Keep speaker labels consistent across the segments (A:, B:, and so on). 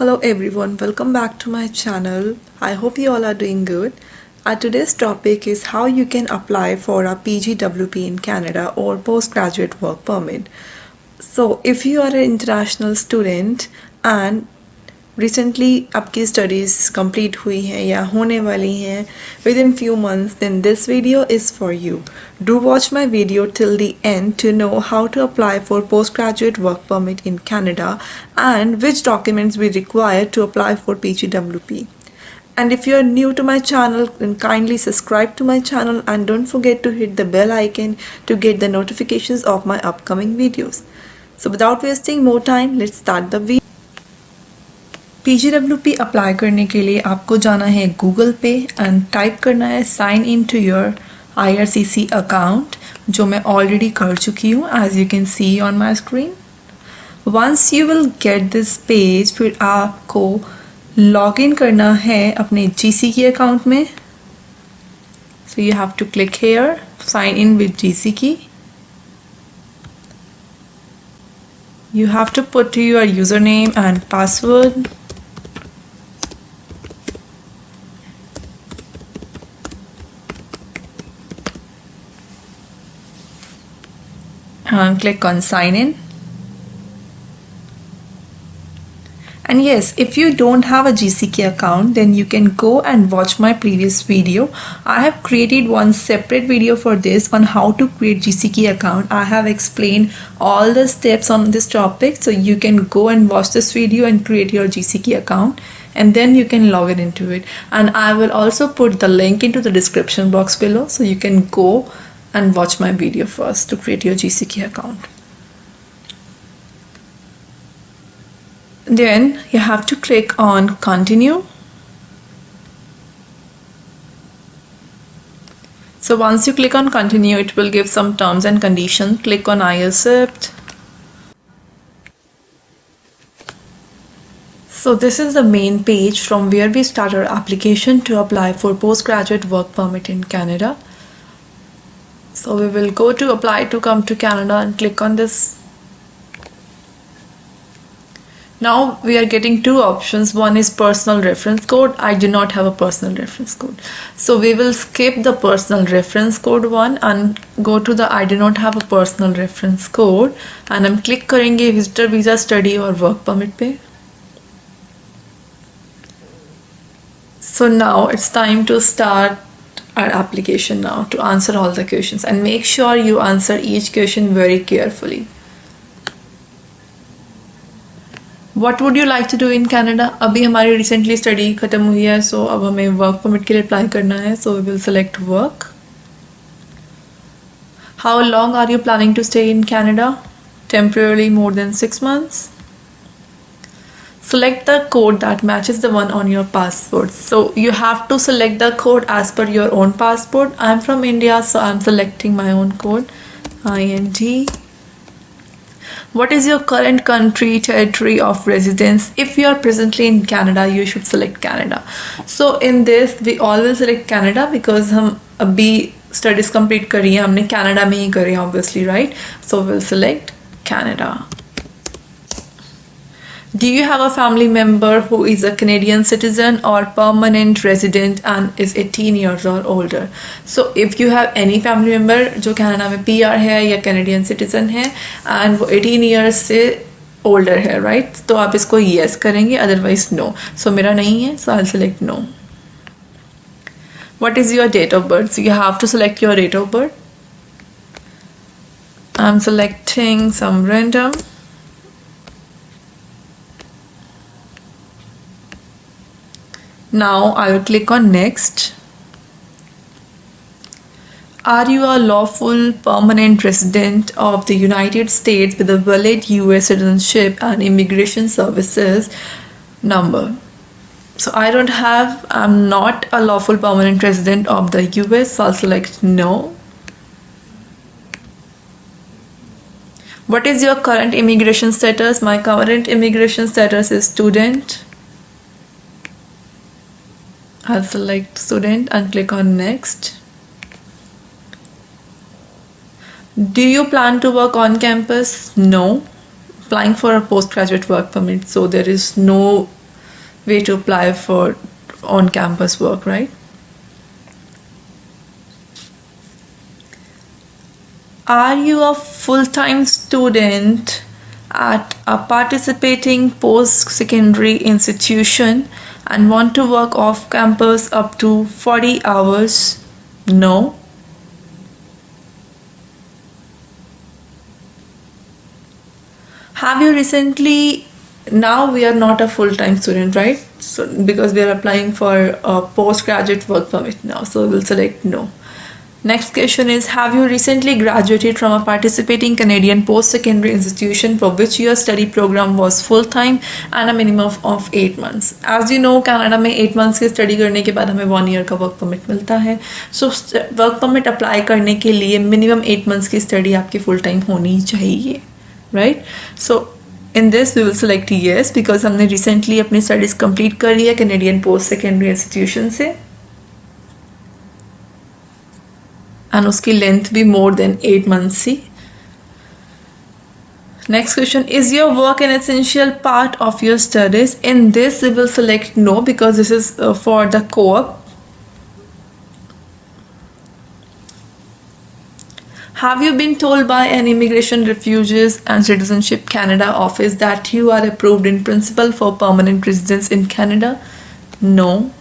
A: Hello everyone, welcome back to my channel. I hope you all are doing good. Today's topic is how you can apply for a PGWP in Canada or postgraduate work permit. So if you are an international student and recently आपकी studies complete हुई हैं या होने वाली हैं within few months, then this video is for you. Do watch my video till the end to know how to apply for postgraduate work permit in Canada and which documents we require to apply for PGWP. And if you are new to my channel, then kindly subscribe to my channel and don't forget to hit the bell icon to get the notifications of my upcoming videos. So without wasting more time, let's start the video. PGWP apply करने के लिए आपको जाना है Google पे and type करना है sign in to your IRCC account, जो मैं ऑलरेडी कर चुकी हूँ as you can see on my screen. Once you will get this page, फिर आपको लॉग इन करना है अपने GCK अकाउंट में. So you have to click here sign in with GCK. You have to put your username and password. And click on sign in. And yes, if you don't have a GCK account, then you can go and watch my previous video. I have created one separate video for this on how to create GCK account. I have explained all the steps on this topic, so you can go and watch this video and create your GCK account, and then you can log in into it. And I will also put the link into the description box below, so you can go and watch my video first to create your GCK account. Then you have to click on continue. So once you click on continue, it will give some terms and conditions. Click on I accept. So this is the main page from where we start our application to apply for postgraduate work permit in Canada. So we will go to apply to come to Canada and click on this. Now we are getting two options. One is personal reference code. I do not have a personal reference code, so we will skip the personal reference code one and go to the I do not have a personal reference code, and हम click करेंगे visitor visa study और work permit पे. So now it's time to start our application now to answer all the questions, and make sure you answer each question very carefully. What would you like to do in Canada? अभी हमारी recently study खत्म हुई है, so अब हमें work permit के लिए apply करना है, so we will select work. How long are you planning to stay in Canada? Temporarily, more than 6 months. Select the code that matches the one on your passport. So you have to select the code as per your own passport. I'm from India, so I'm selecting my own code, IND. What is your current country, territory of residence? If you are presently in Canada, you should select Canada. So in this, we always select Canada because हम अभी studies complete करी हैं, हमने Canada में ही करी हैं obviously, right? So we'll select Canada. Do you have a family member who is a Canadian citizen or permanent resident and is 18 years or older? So if you have any family member जो Canada में PR है या Canadian citizen है and वो 18 years से older है, right? तो आप इसको yes करेंगे, otherwise no. So मेरा नहीं है, so I'll select no. What is your date of birth? So you have to select your date of birth. I'm selecting some random. Now I will click on next. Are you a lawful permanent resident of the United States with a valid US citizenship and immigration services number? So I don't have, I'm not a lawful permanent resident of the US, so I'll select no. What is your current immigration status? My current immigration status is student. I'll select student and click on next. Do you plan to work on campus? No. Applying for a postgraduate work permit, so there is no way to apply for on-campus work, right? Are you a full-time student at a participating post-secondary institution and want to work off campus up to 40 hours? No. Have you recently, now we are not a full-time student, right? So because we are applying for a postgraduate work permit now, so we'll select no. Next question is, have you recently graduated from a participating Canadian post-secondary institution for which your study program was full-time and a minimum of 8 months? As you know, Canada में 8 months की study करने के बाद हमें 1 year का work permit मिलता है. So work permit apply करने के लिए minimum 8 months की study आपकी full-time होनी चाहिए, right? So in this we will select yes because हमने recently अपनी studies complete करी है Canadian post-secondary institution से. And उसकी length भी more than 8 months थी. Next question, is your work an essential part of your studies? In this we will select no because this is for the co-op. Have you been told by an Immigration, Refugees and Citizenship Canada office that you are approved in principle for permanent residence in Canada? No.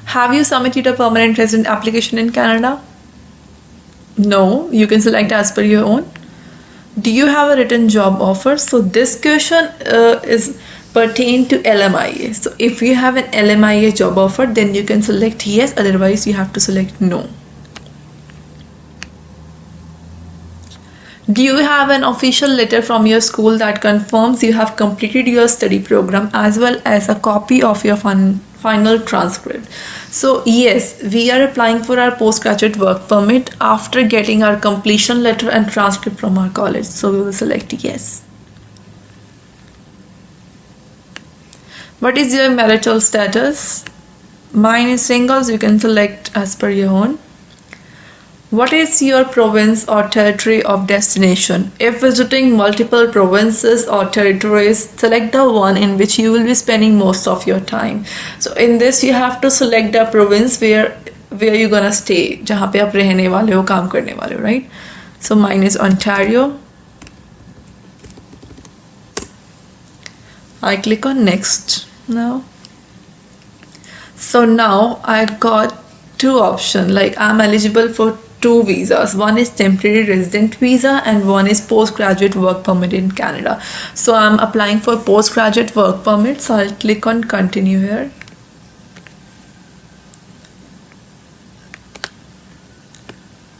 A: Have you submitted a permanent resident application in Canada? No. You can select as per your own. Do you have a written job offer? So this question is pertain to LMIA. So if you have an LMIA job offer, then you can select yes, otherwise you have to select no. Do you have an official letter from your school that confirms you have completed your study program as well as a copy of your final transcript? So yes, we are applying for our postgraduate work permit after getting our completion letter and transcript from our college. So we will select yes. What is your marital status? Mine is singles. You can select as per your own. What is your province or territory of destination? If visiting multiple provinces or territories, select the one in which you will be spending most of your time. So in this you have to select the province where you're gonna stay, जहाँ पे आप रहने वाले हो, काम करने वाले हो, right? So mine is Ontario. I click on next now. So now I got two options, like I'm eligible for two visas. One is temporary resident visa and one is postgraduate work permit in Canada. So I'm applying for postgraduate work permit, so I'll click on continue here.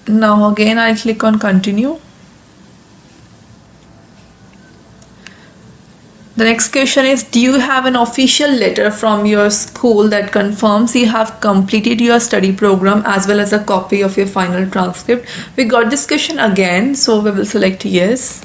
A: Now again I'll click on continue. The next question is, do you have an official letter from your school that confirms you have completed your study program as well as a copy of your final transcript? We got this question again, so we will select yes.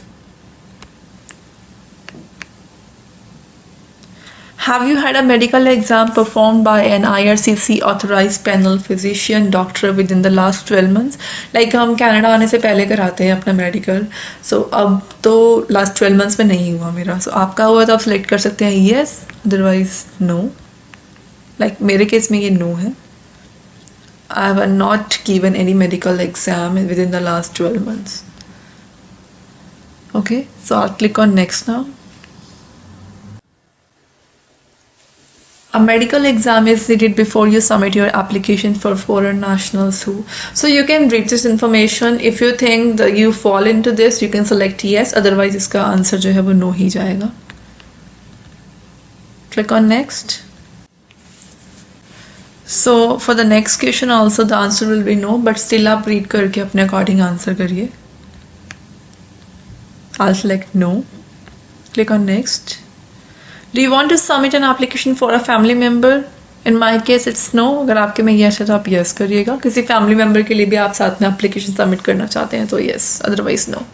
A: Have you had a medical exam performed by an IRCC authorized panel physician doctor within the last 12 months? Like हम Canada आने से पहले कराते हैं अपना medical, so अब तो last 12 months में नहीं हुआ मेरा. So आपका हुआ तो आप select कर सकते हैं yes, otherwise no. Like मेरे केस में ये no है. I have not given any medical exam within the last 12 months. Okay, so I'll click on next now. A medical exam is needed before you submit your application for foreign nationals who. So you can read this information. If you think that you fall into this, you can select yes. Otherwise, इसका answer जो है वो no ही जाएगा. Click on next. So for the next question also the answer will be no, but still आप read करके अपने according answer करिए. I'll select no. Click on next. Do you want to submit an application for a family member? In my case it's no. अगर आपके में yes है तो आप yes करिएगा. किसी family member के लिए भी आप साथ में application submit करना चाहते हैं तो yes, otherwise no.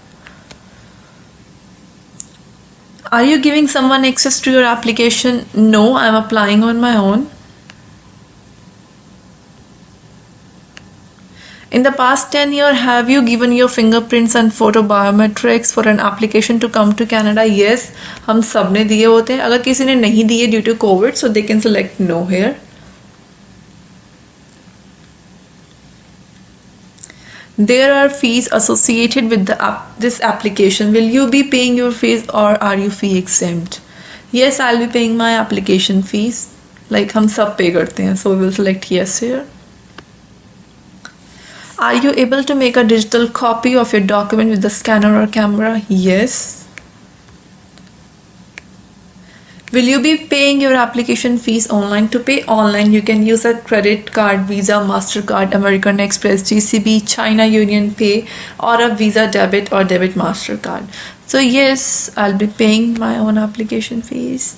A: Are you giving someone access to your application? No, I'm applying on my own. In the past 10 years, have you given your fingerprints and photo biometrics for an application to come to Canada? Yes, हम सब ने दिए होते हैं. अगर किसी ने नहीं दिए due to COVID, so they can select no here. There are fees associated with this application. Will you be paying your fees or are you fee exempt? Yes, I'll be paying my application fees. Like हम सब pay करते हैं, so we will select yes here. Are you able to make a digital copy of your document with the scanner or camera? Yes. Will you be paying your application fees online? To pay online, you can use a credit card, Visa, MasterCard, American Express, GCB, China Union Pay, or a Visa debit or debit MasterCard. So yes, I'll be paying my own application fees.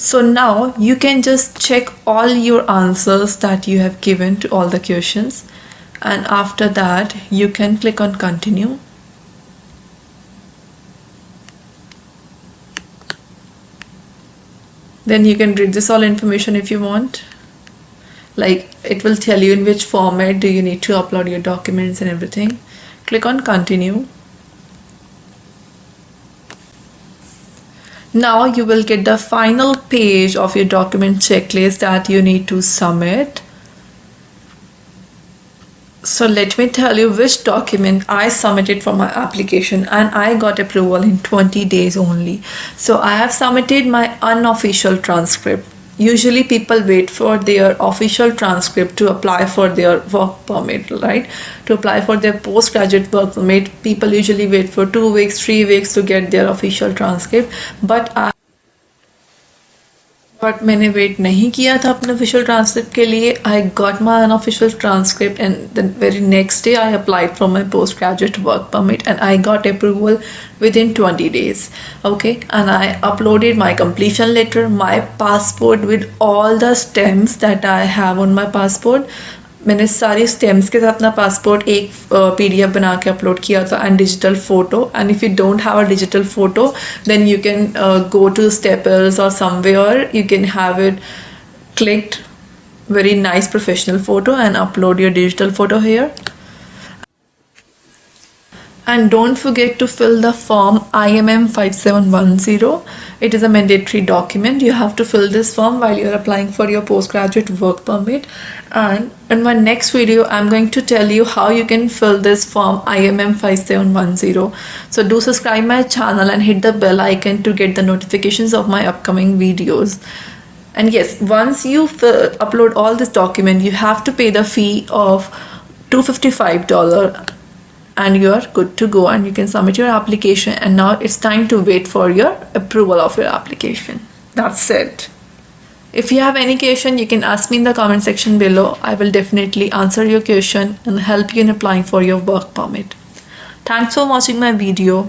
A: So now you can just check all your answers that you have given to all the questions, and after that you can click on continue. Then you can read this all information if you want. Like it will tell you in which format do you need to upload your documents and everything. Click on continue. Now you will get the final page of your document checklist that you need to submit. So let me tell you which document I submitted for my application, and I got approval in 20 days only. So I have submitted my unofficial transcript. Usually people wait for their official transcript to apply for their work permit, right? To apply for their postgraduate work permit, people usually wait for 2 weeks, 3 weeks to get their official transcript. But मैंने wait नहीं किया था अपने official transcript के लिए. I got my unofficial transcript and the very next day I applied for my postgraduate work permit and I got approval within 20 days. Okay, and I uploaded my completion letter, my passport with all the stamps that I have on my passport. मैंने सारी stems के साथ अपना passport एक PDF बना के upload किया था and digital photo. And if you don't have a digital photo then you can go to Staples और somewhere you can have it clicked very nice professional photo and upload your digital photo here. And don't forget to fill the form IMM 5710. It is a mandatory document. You have to fill this form while you're applying for your postgraduate work permit. And in my next video, I'm going to tell you how you can fill this form IMM 5710. So do subscribe my channel and hit the bell icon to get the notifications of my upcoming videos. And yes, once you upload all this document, you have to pay the fee of $255. And you are good to go and you can submit your application, and now it's time to wait for your approval of your application. That's it. If you have any question, you can ask me in the comment section below. I will definitely answer your question and help you in applying for your work permit. Thanks for watching my video.